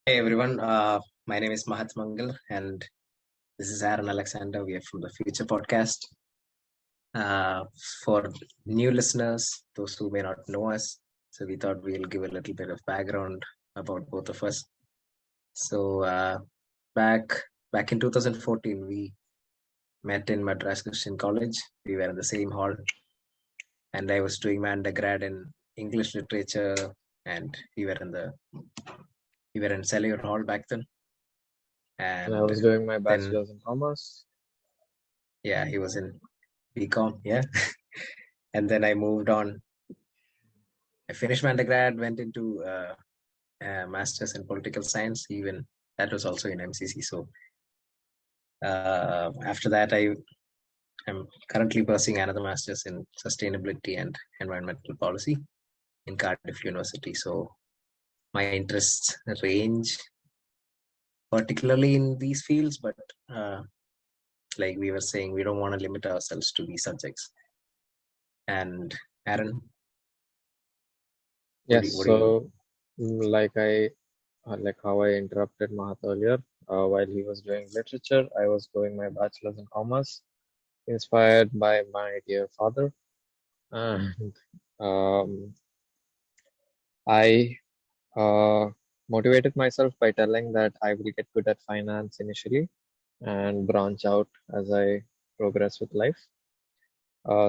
Hey everyone, my name is Mahat Mangal and this is Aaron Alexander. We are from the Future Podcast. Uh, for new listeners, those who may not know us, so we thought we'll give a little bit of background about both of us. So back back in 2014, we met in Madras Christian College. We were in the same hall, and I was doing my undergrad in English literature, and we were in Cellular Hall back then. And I And was doing my then bachelor's in commerce. yeah, he was in BCom, yeah. And then I moved on. I finished my undergrad, went into master's in political science. Even that was also in MCC. So after that, am currently pursuing another master's in sustainability and environmental policy in Cardiff University. So my interests range particularly in these fields, but uh, like we were saying, we don't want to limit ourselves to these subjects. And Aaron, Yes, what do you? so like how I interrupted Mahat earlier, while he was doing literature, I was doing my bachelor's in commerce, inspired by my dear father. And um, I motivated myself by telling that I will get good at finance initially and branch out as I progress with life.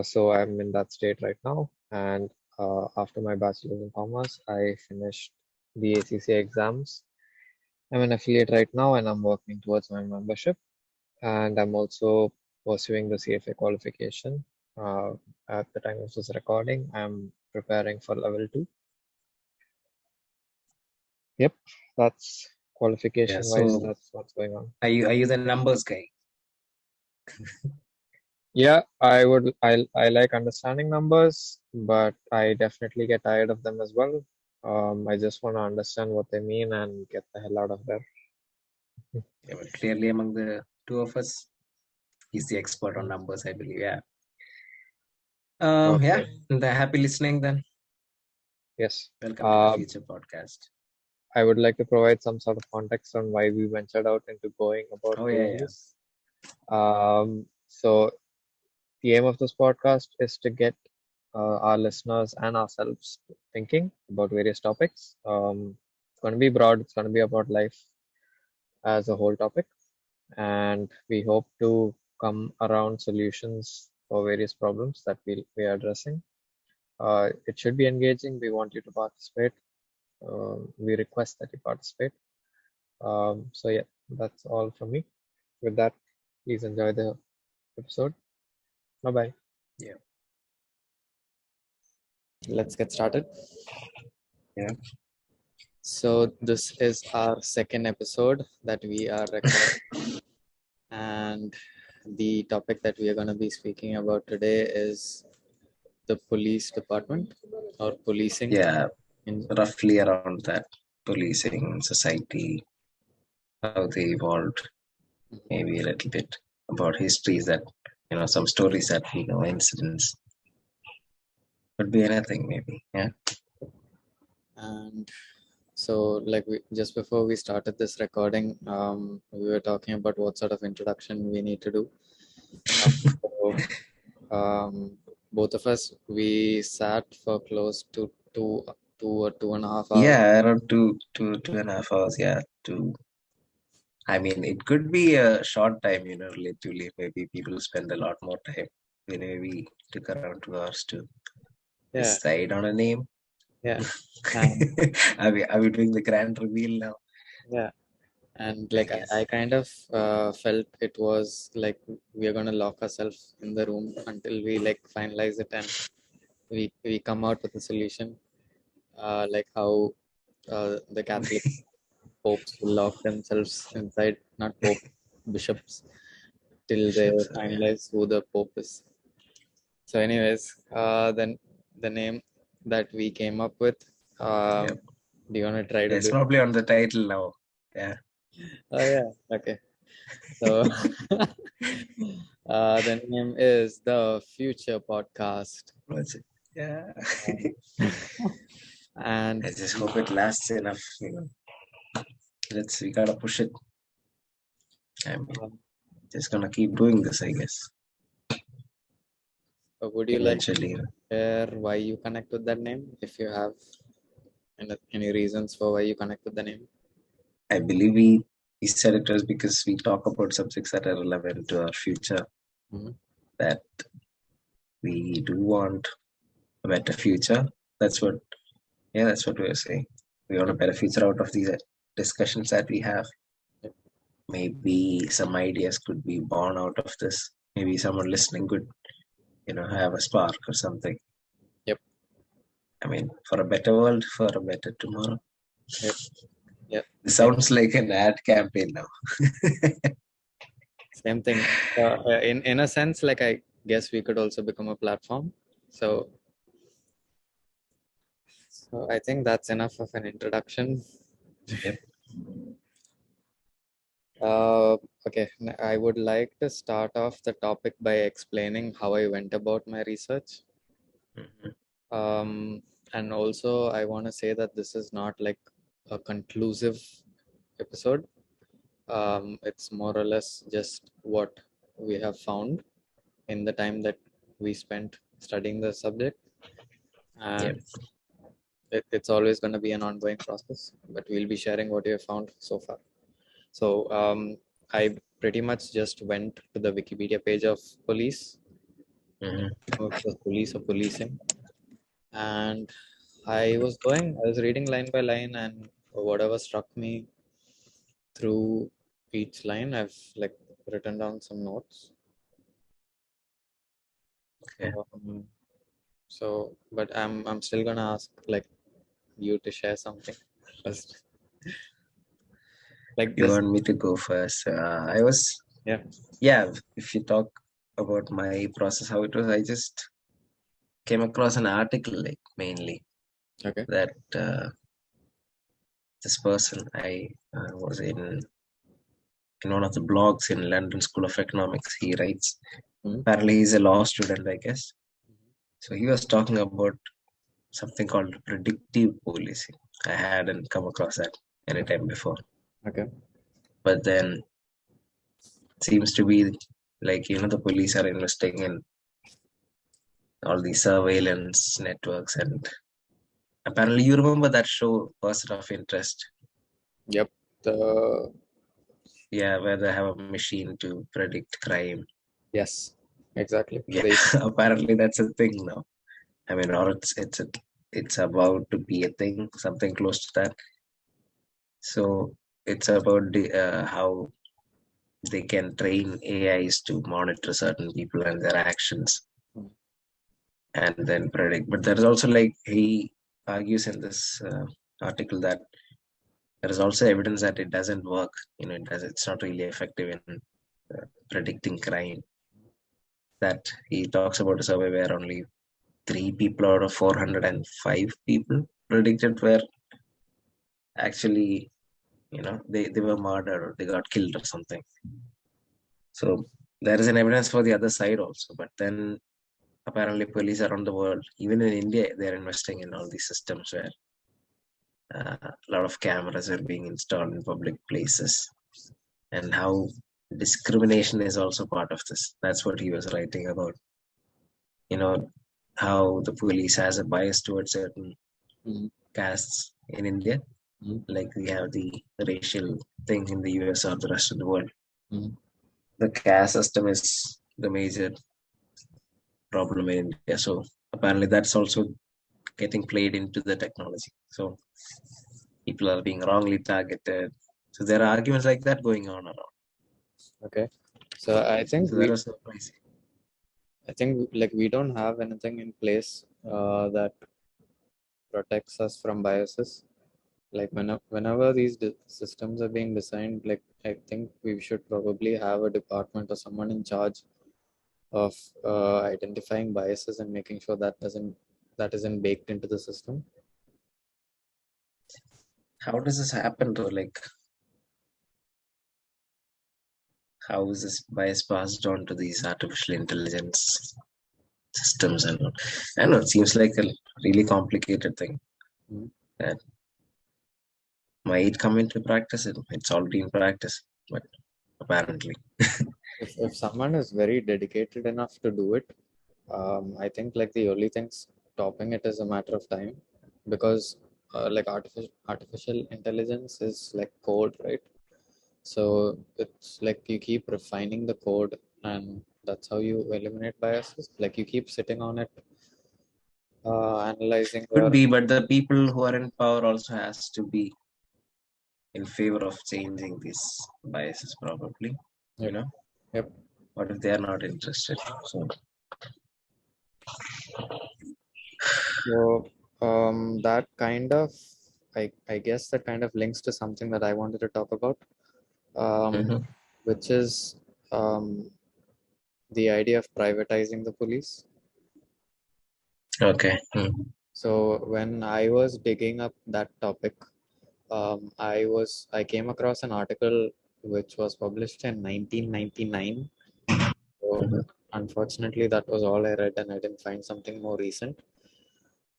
So I'm in that state right now, and after my bachelor's in commerce, I finished the ACCA exams. I'm an affiliate right now, and I'm working towards my membership. And I'm also pursuing the CFA qualification. Uh, at the time of this recording, I'm preparing for level 2. Yep, that's Yeah. qualification wise. So That's what's going on. are you the numbers guy? Yeah, I like understanding numbers, but I definitely get tired of them as well. I just want to understand what they mean and get the hell out of there. Yeah, but clearly among the two of us, he's the expert on Mm. numbers, I believe. Yeah. Yeah. Okay. And happy listening then. Yes. Welcome to the Um, Future Podcast. I would like to provide some sort of context on why we ventured out into going about Oh yeah, doing yeah. this. So the aim of this podcast is to get our listeners and ourselves thinking about various topics. It's going to be broad. It's going to be about life as a whole topic, and we hope to come around solutions for various problems that we are addressing. It should be engaging. We want you to participate. We request that you participate. So yeah, that's all from me. With that, please enjoy the episode. Bye bye. Yeah. Let's get started. Yeah. So this is our second episode that we are recording, and the topic that we are going to be speaking about today is the police department or policing. Yeah. In, Roughly around that. Policing, society, how they evolved, maybe a little bit about histories that some stories that incidents. Could be anything maybe. Yeah. and so, like just before we started this recording, we were talking about what sort of introduction we need to do. So, both of us, we sat for close to two or 2.5 hours. Yeah, around two and a half hours, yeah. I mean, it could be a short time, relatively. Maybe people spend a lot more time. We took around 2 hours to Yeah, decide on a name. yeah, and Are we doing the grand reveal now? yeah, and I like guess. I kind of felt it was like we are gonna lock ourselves in the room until we like finalize it and we come out with a solution, like how the Catholic popes will lock themselves inside, not pope, bishops, till they Yeah. finalize who the pope is. So, anyways, then the name that we came up with. Yep. Do you want to try to It's do? probably on the title now. Yeah. Oh yeah, okay. So, the name is the Future Podcast, What's it? Yeah. and I just hope it lasts enough. we gotta push it. I'm Um, just gonna keep doing this, I guess. would you like to Eventually, share why you connect with that name? If you have any reasons for why you connect with the name? I believe we said it was because we talk about subjects that are relevant to our future. Mhm. That we do want a better future. That's what, yeah, that's what we were saying. We want a better future out of these discussions that we have. Yep. Maybe some ideas could be born out of this. Maybe someone listening could, have a spark or something. Yep. I mean, for a better world, for a better tomorrow. Yep. Yep. It sounds like an ad campaign now. Same thing. In a sense, like I guess we could also become a platform. So I think that's enough of an introduction. Yep. Okay, I would like to start off the topic by explaining how I went about my research. Mhm. And also, I want to say that this is not like a conclusive episode. It's more or less just what we have found in the time that we spent studying the subject. Yep. And it's always going to be an ongoing process, but we'll be sharing what we have found so far. So I pretty much just went to the Wikipedia page of police, Mhm. the police of policing, and I was reading line by line, and whatever struck me through each line, I've like written down some notes. Okay. But I'm still gonna ask like you to share something first. Like You just want me to go first? yeah. If you talk about my process, how it was, I just came across an article, like mainly Okay. that this person, I was in one of the blogs in London School of Economics. He writes, Mhm. apparently he's a law student, I guess. So he was talking about something called predictive policing. I hadn't come across that any time before. Okay. But then seems to be like, the police are investing in all these surveillance networks, and apparently you remember that show Person of Interest. Yep. The Yeah, where they have a machine to predict crime. yes, exactly. Yeah, apparently that's a thing now. I mean, or it's about to be a thing, something close to that. So it's about how they can train AIs to monitor certain people and their actions Mm. and then predict. But there's also, like, he argues in this article that there is also evidence that it doesn't work. It's not really effective in predicting crime. That he talks about a survey where only 3 people out of 405 people predicted were actually, they were murdered or they got killed or something. So there is an evidence for the other side also. But then apparently police around the world, even in India, they're investing in all these systems where a lot of cameras are being installed in public places, and how discrimination is also part of this. That's what he was writing about. You know, how the police has a bias towards certain Mhm. castes in India. Mhm. Like we have the racial thing in the US or the rest of the world. Mhm. The caste system is the major problem in India. So apparently that's also getting played into the technology. So people are being wrongly targeted. So there are arguments like that going on around. Okay. So So that was surprising. I think like we don't have anything in place that protects us from biases. Like whenever these systems are being designed, like I think we should probably have a department or someone in charge of identifying biases and making sure that isn't baked into the system. How does this happen though? Like, how is this bias passed on to these artificial intelligence systems and all? I don't know, it seems like a really complicated thing. Mhm. That might come into practice. It's already in practice, but apparently. If someone is very dedicated enough to do it, I think like the only thing stopping it is a matter of time, because like artificial intelligence is like code, right? So it's like you keep refining the code, and that's how you eliminate biases. Like you keep sitting on it, analyzing Could your. be, but the people who are in power also has to be in favor of changing these biases, probably. You Yep, know, yep. what if they are not interested? So, So that kind of, I guess that kind of links to something that I wanted to talk about, mhm. which is um, the idea of privatizing the police. Okay. So when I was digging up that topic, I came across an article which was published in 1999. So Mhm. unfortunately, that was all I read, and I didn't find something more recent.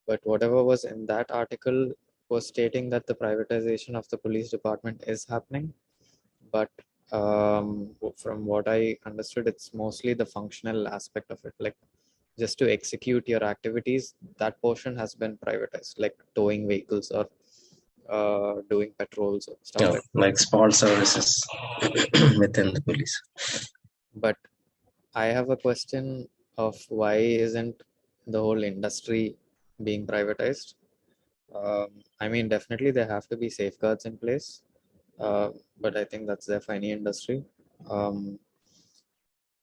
But whatever was in that article was stating that the privatization of the police department is happening. But from what I understood, it's mostly the functional aspect of it. Like just to execute your activities, that portion has been privatized, like towing vehicles or doing patrols or stuff Yeah, like like small services within the police. that. But I have a question of why isn't the whole industry being privatized? I mean, definitely there have to be safeguards in place, uh, but I think that's there for any industry. Um,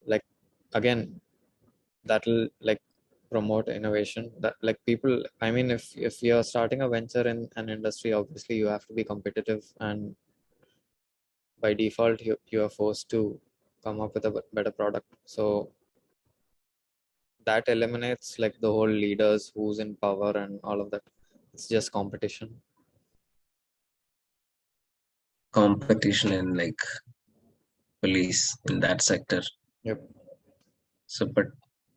like again, that'll like promote innovation. That like people. I mean, if you're starting a venture in an industry, obviously you have to be competitive, and by default you are forced to come up with a better product. So that eliminates like the whole leaders who's in power and all of that. It's just competition. Competition in like police in that sector. Yep. So, but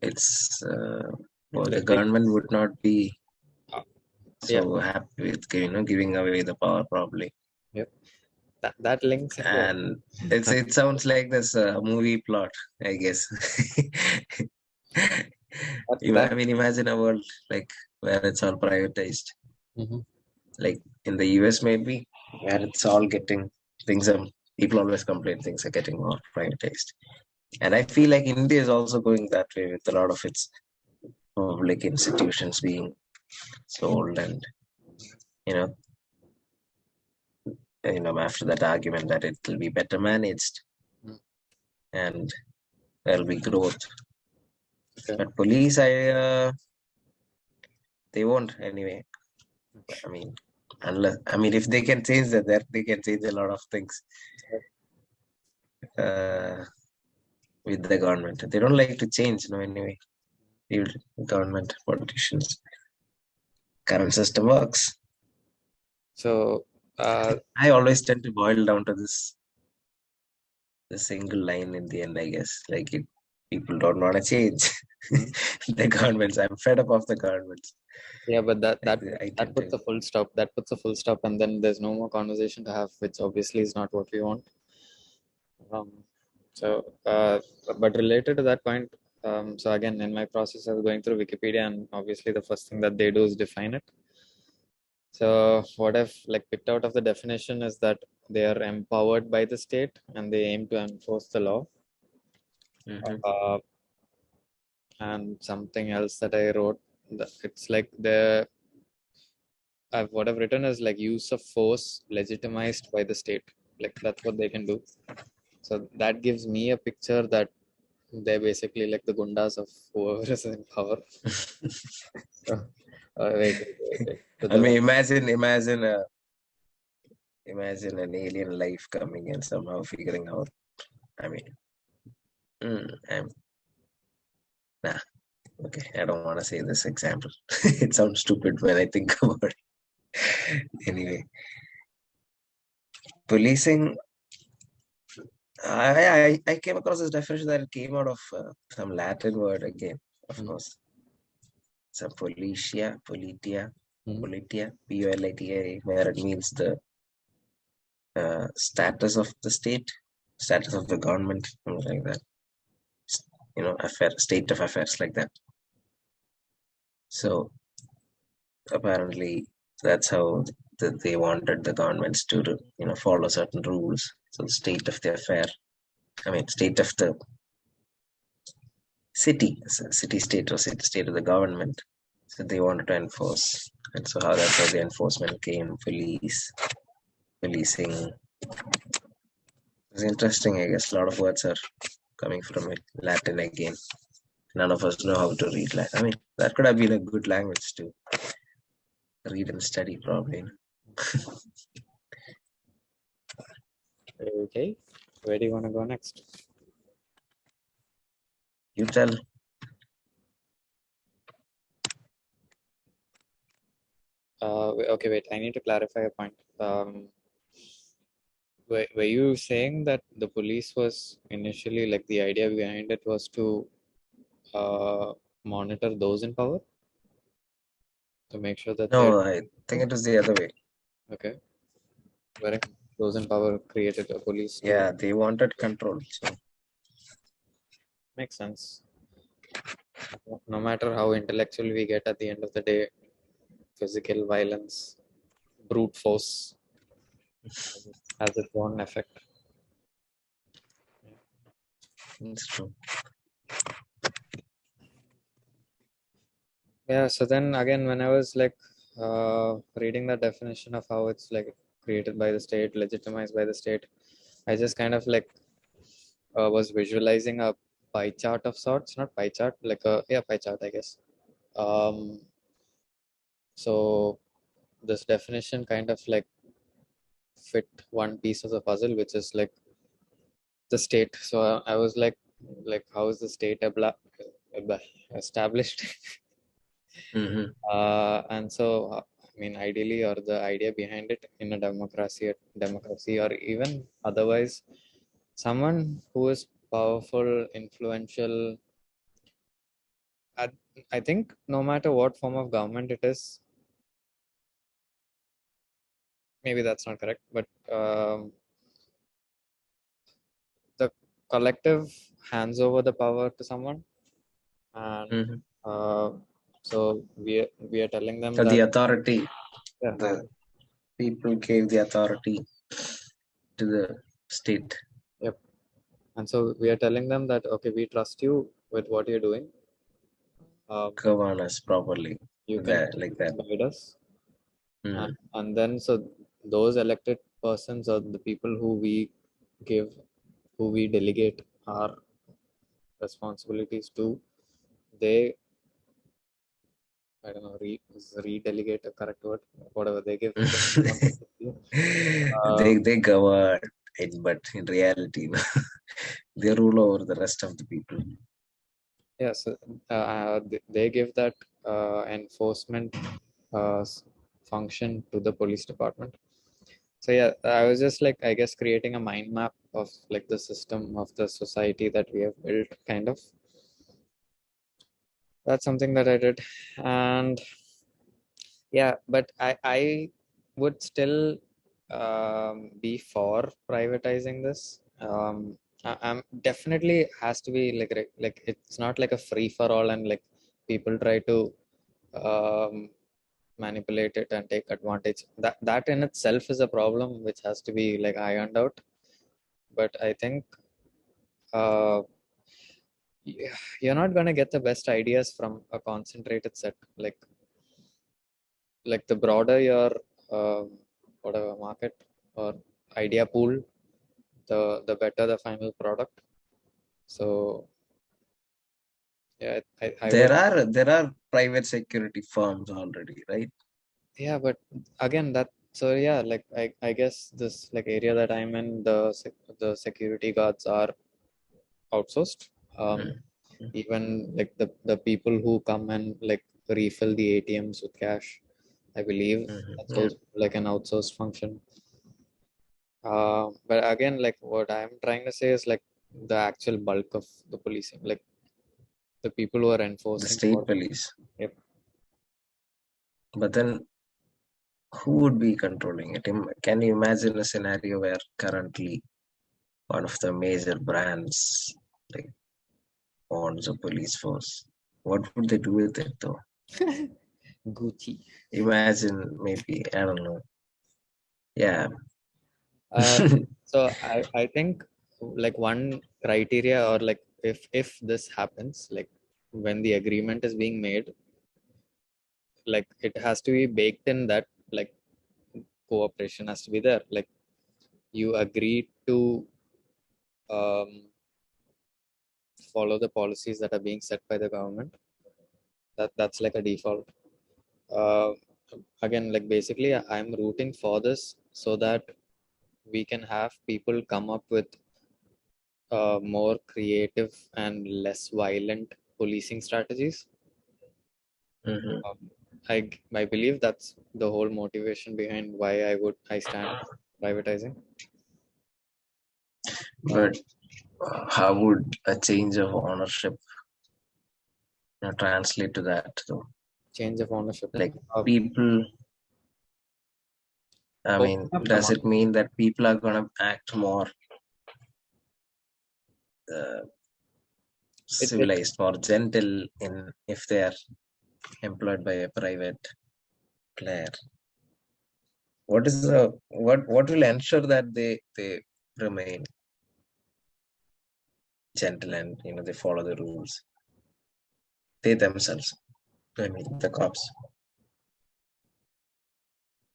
it's well, the Like, government would not be uh, yeah. so happy with giving away the power probably. Yep. That links into And it sounds like this movie plot, I guess. that. I mean, imagine a world like where it's all privatized, Mhm. like in the US maybe, where it's all getting things are people always complain things are getting more privatized. And I feel like India is also going that way with a lot of its public institutions being sold and you know after that argument that it will be better managed Mm. and there'll be growth. Okay. But police, they won't anyway. I mean, if they can change that they can change a lot of things uh, with the government. They don't like to change, anyway. Even government politicians, current system works. So I always tend to boil down to the single line in the end. I guess like people don't want to change mm, the governments. I'm fed up of the governments. yeah, but I that tend puts to a full stop. That puts a full stop, and then there's no more conversation to have, which obviously is not what we want. Um, but related to that point, so again, in my process, I was going through Wikipedia, and obviously, the first thing that they do is define it. So, what I've like picked out of the definition is that they are empowered by the state and they aim to enforce the law. Mhm. Uh, and something else that I wrote, it's like the what I've written is like use of force legitimized by the state. Like that's what they can do. So that gives me a picture that they're basically like the gundas of whoever is in power. So, wait. So I mean, imagine an alien life coming and somehow figuring out. I mean, I'm nah. Okay, I don't want to say this example. It sounds stupid when I think about it. Anyway, policing. I came across this definition that it came out of some Latin word again, of mm, course. Some politia, mm, polita, Polita, where it means the status of the state, status of the government, something like that. State of affairs like that. So apparently that's how they wanted the governments to follow certain rules. So the state of the affair, state of the city state or city state of the government. So they wanted to enforce, and so that's how the enforcement came. Policing. It's interesting, I guess. A lot of words are coming from it. Latin again. None of us know how to read Latin. That could have been a good language to read and study, probably. Okay, where do you want to go next? You tell. Okay, wait, I need to clarify a point. Were you saying that the police was initially, like, the idea behind it was to monitor those in power? To make sure that No, I think it was the other way. Okay. Wherein those in power created a police to... Yeah, they wanted control. So Makes sense. No matter how intellectual we get, at the end of the day, physical violence, brute force has its own effect. it's true. Yeah, so then again, when I was like reading the definition of how it's like created by the state, legitimized by the state, I just kind of like was visualizing a pie chart of sorts, not pie chart, like a pie chart, I guess. So this definition kind of like fit one piece of the puzzle, which is like the state. So I was like how is the state established? Mm-hmm. And so I mean, ideally, or the idea behind it in a democracy, or even otherwise, someone who is powerful, influential. I think no matter what form of government it is, maybe that's not correct, but the collective hands over the power to someone, and Mm-hmm. so we are telling them The that authority, yeah, the people gave the authority to the state. yep. And so we are telling them that okay, we trust you with what you're doing. Govern us properly. You can Like that. guide us, Mm-hmm. and then so those elected persons or the people who we delegate our responsibilities to, they, I don't know, is redelegate a correct word? Whatever, they give the responsibility. They govern it, but in reality, they rule over the rest of the people. Yes, they give that enforcement function to the police department. So yeah, I was just like, I guess, creating a mind map of like the system of the society that we have built, kind of. That's something that I did, and yeah, but I would still be for privatizing this. I'm definitely has to be like it's not like a free for all, and like people try to manipulate it and take advantage. That in itself is a problem which has to be like ironed out. But I think you're not gonna get the best ideas from a concentrated set. Like the broader your whatever market or idea pool, the better the final product. So yeah, I would. There are private security firms already, right? Yeah, but again, that, so yeah, like I guess this like area that I'm in, the security guards are outsourced. Even like the people who come and like refill the ATMs with cash, I believe that's Yeah. also like an outsourced function. But again, like what I'm trying to say is like the actual bulk of the policing, like the people who are The enforcing state what. police. Yep. But then who would be controlling it? Can you imagine a scenario where currently one of the major brands like owns a police force? What would they do with it though? Gucci. Imagine maybe, I don't know. Yeah. So I think like one criteria, or like if this happens, like when the agreement is being made, like it has to be baked in that like cooperation has to be there. Like you agree to um, follow the policies that are being set by the government. That's like a default. Uh, Again, like basically, I'm rooting for this so that we can have people come up with more creative and less violent policing strategies. Mhm. I believe that's the whole motivation behind why I stand privatizing. But how would a change of ownership translate to that though? Change of ownership. Like Uh, people, I Open mean, up the does market. it mean that people are gonna act more uh, It civilized, more gentle in if they are employed by a private player? What will ensure that they remain gentle and they follow the rules? They themselves, I mean the cops.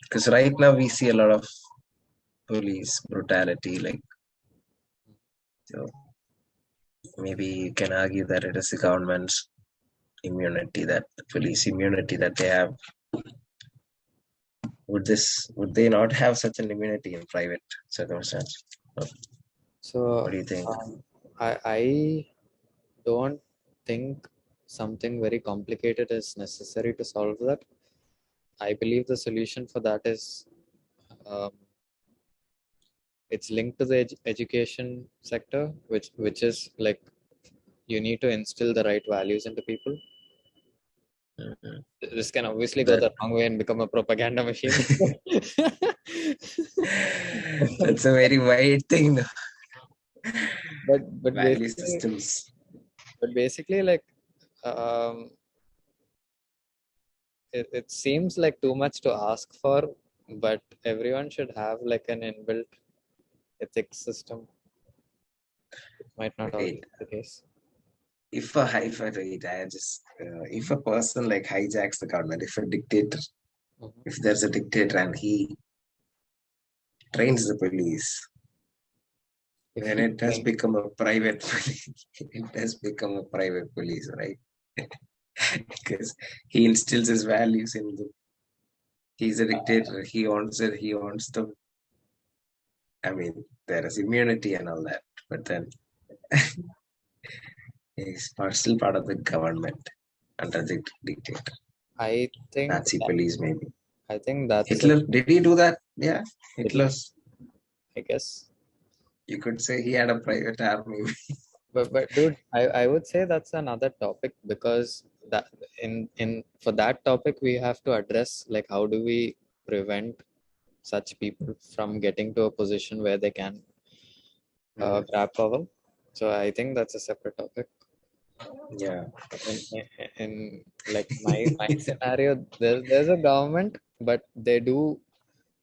Because right now we see a lot of police brutality, like so maybe you can argue that it is the government's immunity, that the police immunity that they have. Would they not have such an immunity in private circumstance? so What do you think? I don't think something very complicated is necessary to solve that. I believe the solution for that is um, it's linked to the education sector, which is like you need to instill the right values into people. Mhm. This can obviously go That the wrong way and become a propaganda machine. that's a very wide thing, though. but Value basically, systems. like um, it seems like too much to ask for, but everyone should have like an inbuilt ethics system. It might not always Wait, be the case. if a person like hijacks the government, if a dictator, Mhm. if there's a dictator and he trains the police, If then he it has become a private police. It has become a private police, right? Because he instills his values in the. He's a dictator. He owns it. He owns the. I mean, there is immunity and all that, but then still part of the government under the dictator. I think Nazi that, police, maybe. I think that's a, Hitler, did he do that? Yeah, Hitler, Hitler's. I guess. You could say he had a private army. But dude, I would say that's another topic, because that in for that topic we have to address like how do we prevent such people from getting to a position where they can grab power. So I think that's a separate topic. Yeah. In like my scenario, there's a government, but they do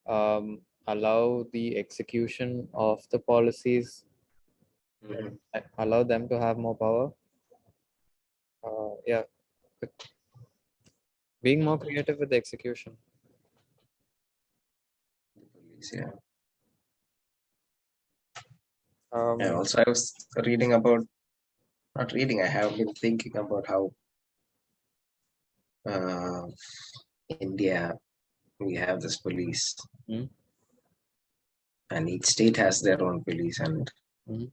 allow the execution of the policies, Mhm. allow them to have more power. Yeah, but being more creative with the execution. Yeah. Yeah. Um, Also, I was reading about, not reading, I have been thinking about how uh, India, we have this police, mm, and each state has their own police, and mm,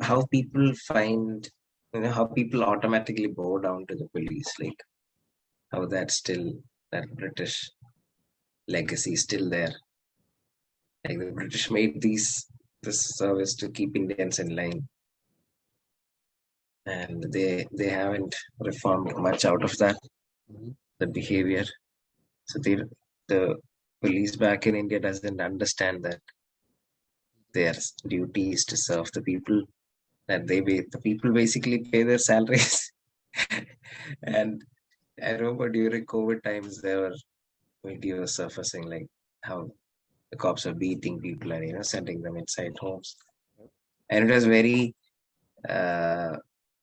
how people find, how people automatically bow down to the police, like how that's still, that British legacy is still there. Like the British made this service to keep Indians in line, and they haven't reformed much out of that. mm. the behavior. So the police back in India doesn't understand that their duty is to serve the people, that the people basically pay their salaries. And I remember during COVID times there were videos surfacing like how the cops are beating people and sending them inside homes. And it was very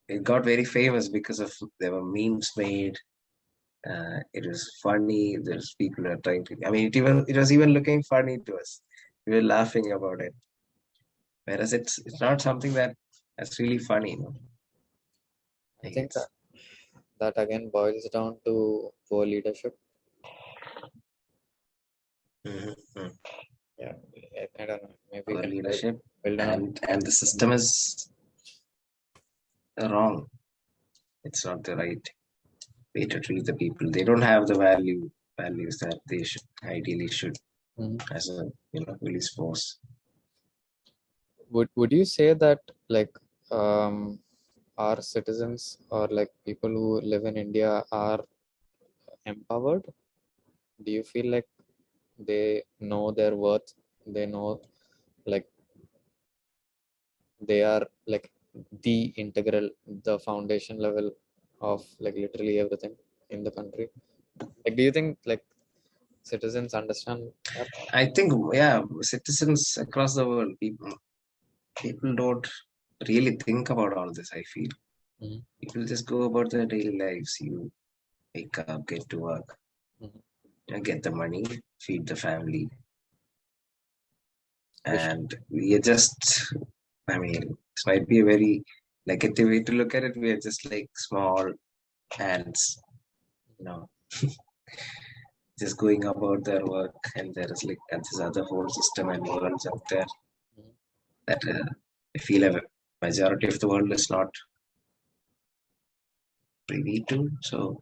it got very famous because of there were memes made. It was funny. There's people are trying to. I mean, it was even looking funny to us. We were laughing about it. Whereas it's not something that's really funny. I Like think that again boils down to poor leadership. Mhm. Yeah, I don't know. Maybe we Our can leadership build on. and the system is wrong. It's not the right way to treat the people. They don't have the values that they should ideally should Mhm. as a police force. Would you say that like um, our citizens or like people who live in India are empowered? Do you feel like they know their worth? They know like they are like the integral, the foundation level of like literally everything in the country. Like, do you think like citizens understand that? I think citizens across the world, people don't really think about all this. I feel Mhm. people just go about their daily lives. You wake up, get to work, Mhm. get the money, feed the family, Which, and we are just. I mean, this might be a very negative way to look at it. We are just like small ants, you know, just going about their work, and there is like this other whole system and worlds out there Mhm. that I feel a majority of the world is not privy to. So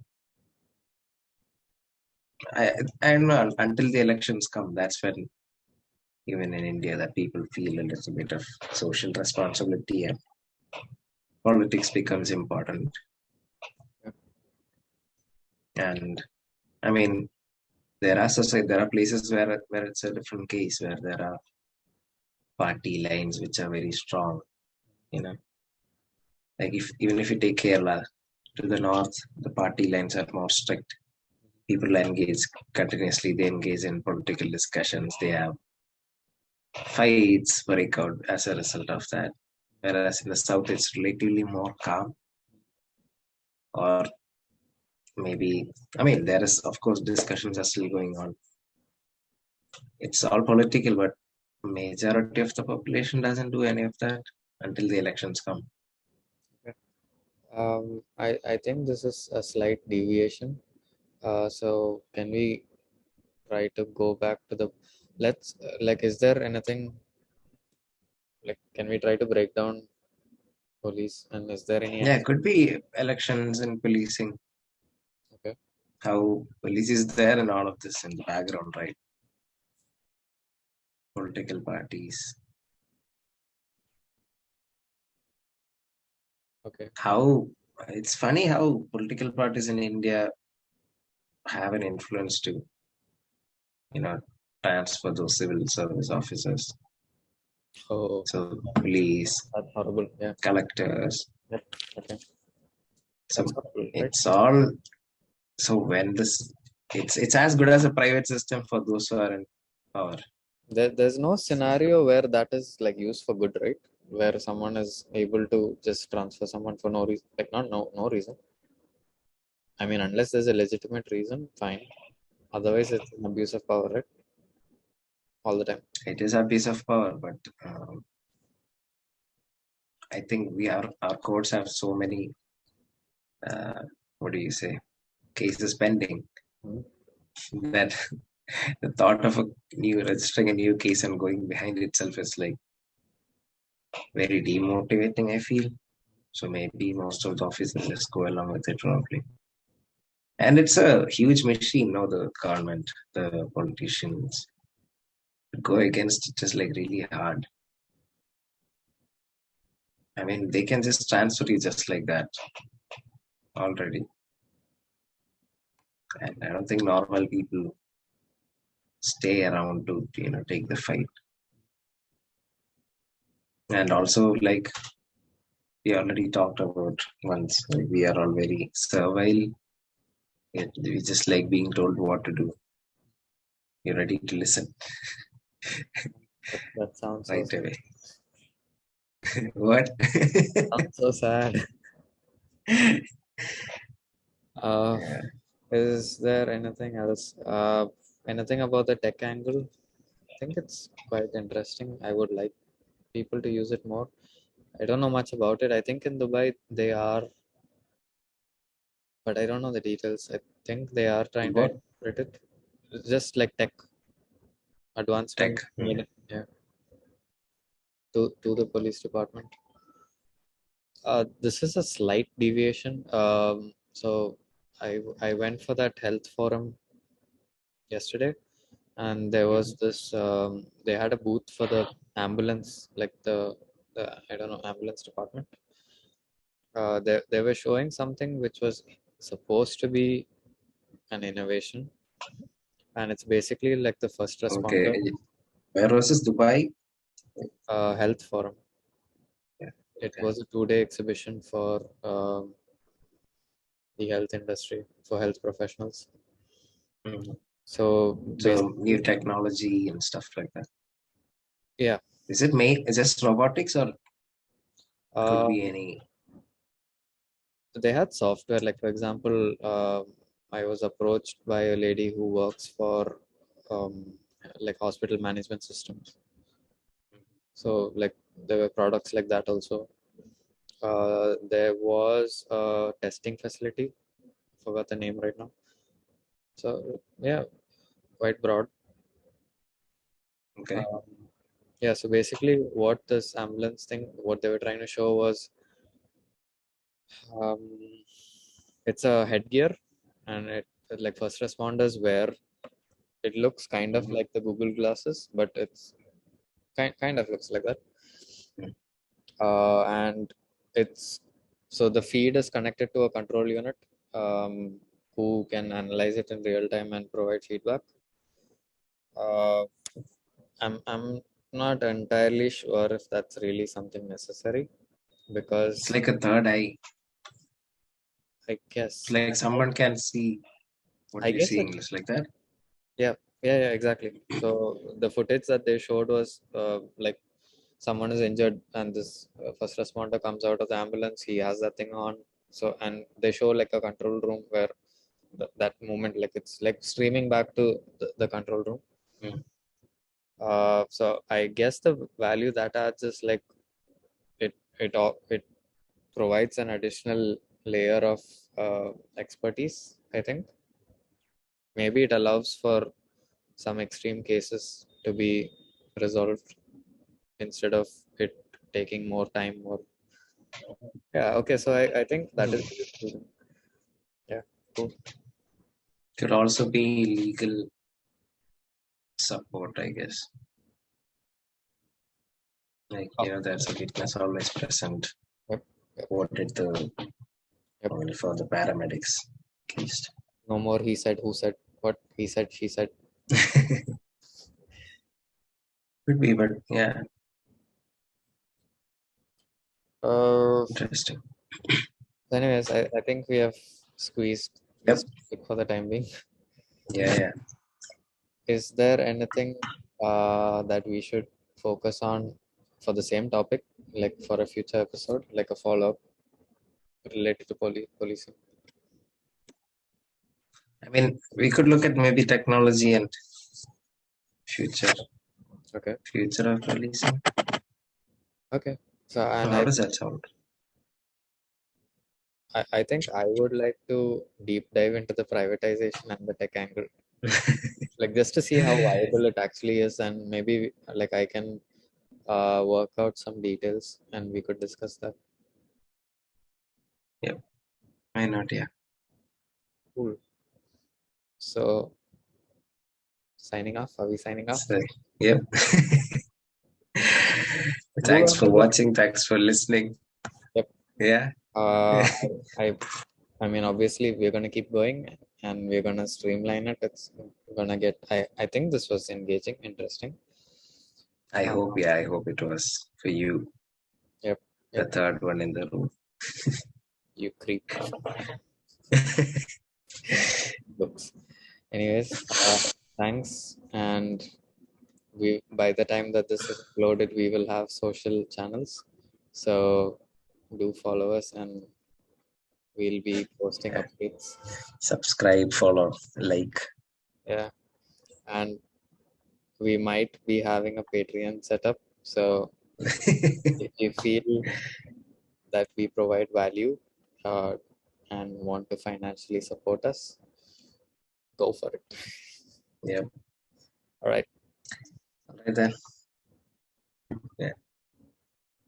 I don't know until the elections come. That's when even in India that people feel a little bit of social responsibility and politics becomes important. Yeah. And I mean, there are places where it's a different case where there are party lines which are very strong. You know, like if even if you take Kerala to the north, the party lines are more strict. People engage continuously. They engage in political discussions. They have fights break out as a result of that. Whereas in the south, it's relatively more calm. Or maybe, I mean, there is, of course, discussions are still going on. It's all political, but majority of the population doesn't do any of that until the elections come. I think this is a slight deviation. So can we try to go back to the let's like is there anything like can we try to break down police and is there any Yeah, it could be elections and policing, okay how police is there and all of this in the background, right? Political parties. okay How it's funny how political parties in India have an influence to, you know, transfer those civil service officers. oh So police, that's horrible yeah collectors. yep. Okay, So that's horrible right it's all so when this it's as good as a private system for those who are in power. there's no scenario where that is like used for good right where someone is able to just transfer someone for no reason like not no reason I mean unless there's a legitimate reason fine otherwise it's an abuse of power right all the time It is a piece of power, but I think our courts have so many what do you say cases pending Mhm. that the thought of a new registering a new case and going behind itself is like very demotivating. I feel so. Maybe most of the officers just go along with it probably. And it's a huge machine, no? The government, the politicians go against it is like really hard. I mean, they can just transfer you just like that already. And I don't think normal people stay around to take the fight. And also, like we already talked about once, like, we are all very servile. We just like being told what to do. You're ready to listen That sounds so right sad. away. What? Sounds so sad. Uh, Yeah. is there anything else? Anything about the tech angle? I think it's quite interesting. I would like people to use it more. I don't know much about it. I think in Dubai they are, but I don't know the details. I think they are trying to What? integrate it. It's just like tech Tech. advancement yeah, to the police department. This is a slight deviation. So I went for that health forum yesterday, and there was this. They had a booth for the ambulance, like the I don't know, ambulance department. They were showing something which was supposed to be an innovation, and it's basically like the first Okay. responder Where was this? Dubai? health forum. Yeah. It Okay. was a 2-day exhibition for the health industry, for health professionals. Mhm. So So new basically, technology and stuff like that. yeah, Is it just robotics, or could uh, be any? they had software. Like for example, I was approached by a lady who works for like hospital management systems. So like there were products like that also. There was a testing facility. Forgot the name right now. So yeah, quite broad. Okay. Um, yeah. So basically, what this ambulance thing, what they were trying to show was, um, it's a headgear, and it like first responders wear. It looks kind of Mhm. like the Google glasses, but it's kind of looks like that. Mhm. And it's so the feed is connected to a control unit, who can analyze it in real time and provide feedback. Uh, I'm not entirely sure if that's really something necessary, It's because like a third eye. I It's guess like someone can see what I you're guess it, seeing. It's like that. yeah, exactly. So the footage that they showed was like someone is injured, and this first responder comes out of the ambulance. He has that thing on. So and they show like a control room where that moment, like it's like streaming back to the control room. Mm. So I guess the value that adds is like it provides an additional layer of expertise. I think maybe it allows for some extreme cases to be resolved instead of it taking more time. Or yeah, okay. So I think that is Mm. useful. Yeah, cool. Could also be legal support, I guess. Like, Oh, there's a witness always present. yep, yep, What did the yep. for the paramedics case? No more he said, who said, what he said, she said. Could be, but yeah, Uh, interesting. anyways, I think we have squeezed Yep. this topic for the time being. Yeah, yeah. Is there anything that we should focus on for the same topic, like for a future episode, like a follow-up related to policing? I mean, we could look at maybe technology and future Okay. future of policing. Okay. So, So and how does that sound? I think I would like to deep dive into the privatization and the tech angle, like just to see how viable it actually is, and maybe like I can work out some details and we could discuss that. Yep. Why not? Yeah. Cool. So, signing off. Are we signing off? So, yep. Do Thanks for remember. watching. Thanks for listening. Yep. Yeah. Uh, I, I, I mean, obviously, we're going to keep going, and we're gonna streamline it. It's gonna get. I think this was engaging, interesting. I hope it was for you. Yep. The third one in the room. You creep. Books. Anyways, thanks. And by the time that this is uploaded, we will have social channels. So do follow us, and we'll be posting updates. Subscribe, follow, like. Yeah. And we might be having a Patreon setup. So if you feel that we provide value and want to financially support us, go for it. Yeah. All right. All right then. Yeah.